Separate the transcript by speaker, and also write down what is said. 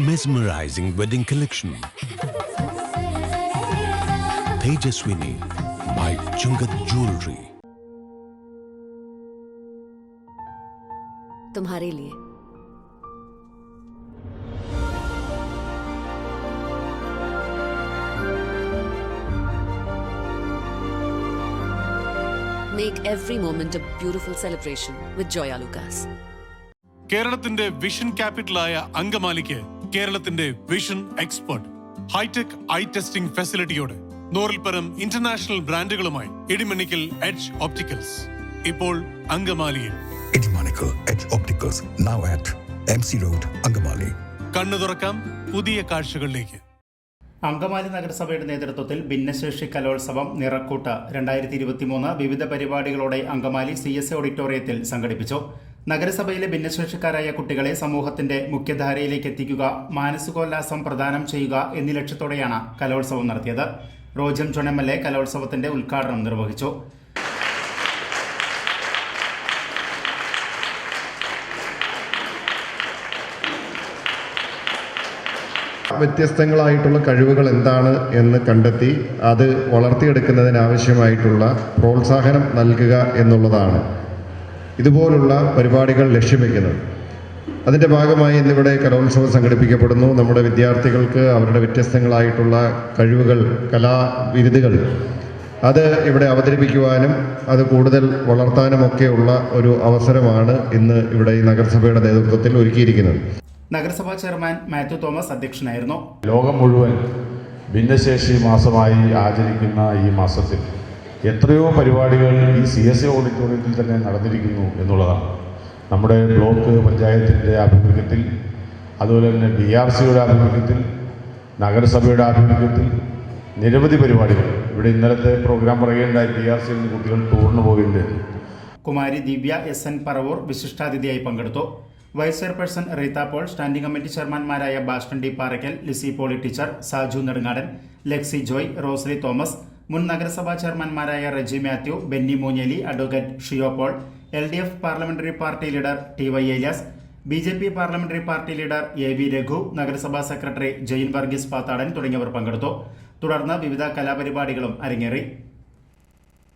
Speaker 1: mesmerizing wedding collection. Tejaswini by Chungat Jewelry.
Speaker 2: तुम्हारे लिए Make every moment a beautiful celebration with Joya Lucas.
Speaker 3: കേരളത്തിന്റെ vision ക്യാപിറ്റലായ അങ്കമാലിക്ക് കേരളത്തിന്റെ vision expert hi-tech eye testing ഫെസിലിറ്റിയോടെ നൂറിൽപ്പരം ഇന്റർനാഷണൽ ബ്രാൻഡുകളുമായി ഇടിമണിക്കൽ എഡ്ജ് ഒപ്റ്റിക്കൽസ് ഇപ്പോൾ അങ്കമാലിയിൽ.
Speaker 4: Idimanickal edge opticals now at MC Road, Angamaly.
Speaker 3: കണ്ണു തുറക്കാം പുതിയ കാഴ്ചകളിലേക്ക്.
Speaker 5: അങ്കമാലി നഗരസഭയുടെ നേതൃത്വത്തിൽ ഭിന്നശേഷി കലോത്സവം നിറക്കൂട്ട് 2023 വിവിധ പരിപാടികളോടെ അങ്കമാലി CSA ഓഡിറ്റോറിയത്തിൽ സംഘടിപ്പിച്ചു. നഗരസഭയിലെ ഭിന്നശേഷിക്കാരായ കുട്ടികളെ സമൂഹത്തിന്റെ മുഖ്യധാരയിലേക്ക് എത്തിക്കുക, മാനസികോല്ലാസം പ്രദാനം ചെയ്യുക എന്നീ ലക്ഷ്യത്തോടെയാണ് കലോത്സവം നടത്തിയത്. റോജം ജോൺ MLA കലോത്സവത്തിന്റെ ഉദ്ഘാടനം നിർവഹിച്ചു.
Speaker 6: വ്യത്യസ്തങ്ങളായിട്ടുള്ള കഴിവുകൾ എന്താണ് എന്ന് കണ്ടെത്തി അത് വളർത്തിയെടുക്കുന്നതിനാവശ്യമായിട്ടുള്ള പ്രോത്സാഹനം നൽകുക എന്നുള്ളതാണ് ഇതുപോലുള്ള പരിപാടികൾ ലക്ഷ്യം വയ്ക്കുന്നത്. അതിൻ്റെ ഭാഗമായി ഇന്നിവിടെ കലോത്സവം സംഘടിപ്പിക്കപ്പെടുന്നു. നമ്മുടെ വിദ്യാർത്ഥികൾക്ക് അവരുടെ വ്യത്യസ്തങ്ങളായിട്ടുള്ള കഴിവുകൾ, കലാവിരുതുകൾ അത് ഇവിടെ അവതരിപ്പിക്കുവാനും അത് കൂടുതൽ വളർത്താനുമൊക്കെയുള്ള ഒരു അവസരമാണ് ഇന്ന് ഇവിടെ ഈ നഗരസഭയുടെ നേതൃത്വത്തിൽ ഒരുക്കിയിരിക്കുന്നത്.
Speaker 5: നഗരസഭാ ചെയർമാൻ മാത്യു തോമസ് അധ്യക്ഷനായിരുന്നു.
Speaker 7: ലോകം മുഴുവൻ ഭിന്നശേഷി മാസമായി ആചരിക്കുന്ന ഈ മാസത്തിൽ എത്രയോ പരിപാടികൾ ഈ CSA ഓഡിറ്റോറിയത്തിൽ തന്നെ നടന്നിരിക്കുന്നു എന്നുള്ളതാണ്. നമ്മുടെ ബ്ലോക്ക് പഞ്ചായത്തിൻ്റെ ആഭിമുഖ്യത്തിൽ, അതുപോലെ തന്നെ BRCയുടെ ആഭിമുഖ്യത്തിൽ, നഗരസഭയുടെ ആഭിമുഖ്യത്തിൽ നിരവധി പരിപാടികൾ. ഇവിടെ ഇന്നലത്തെ പ്രോഗ്രാം പറയുകയുണ്ടായി, BRCയിൽ നിന്ന് കുട്ടികൾ ടൂറിന് പോയിട്ടുണ്ട്.
Speaker 5: കുമാരി ദിവ്യ SN പറവൂർ വിശിഷ്ടാതിഥിയായി പങ്കെടുത്തു. Vice chairperson Reetha Paul, standing committee ചെയർമാൻമാരായ ബാസ്റ്റൺ ഡി പാറയ്ക്കൽ, ലിസി പോളി ടീച്ചർ, സാജു നെടുങ്ങാടൻ, ലെക്സി ജോയ്, റോസ്ലി തോമസ്, മുൻ നഗരസഭാ ചെയർമാൻമാരായ Reji Mathew, Benny Moonjeli, advocate Shiyo Paul, LDF parliamentary party leader TY Elias, BJP parliamentary party leader AV Raghu, നഗരസഭാ സെക്രട്ടറി ജെയിൻ വർഗീസ് പാത്താടൻ തുടങ്ങിയവർ പങ്കെടുത്തു. തുടർന്ന് വിവിധ കലാപരിപാടികളും അരങ്ങേറി.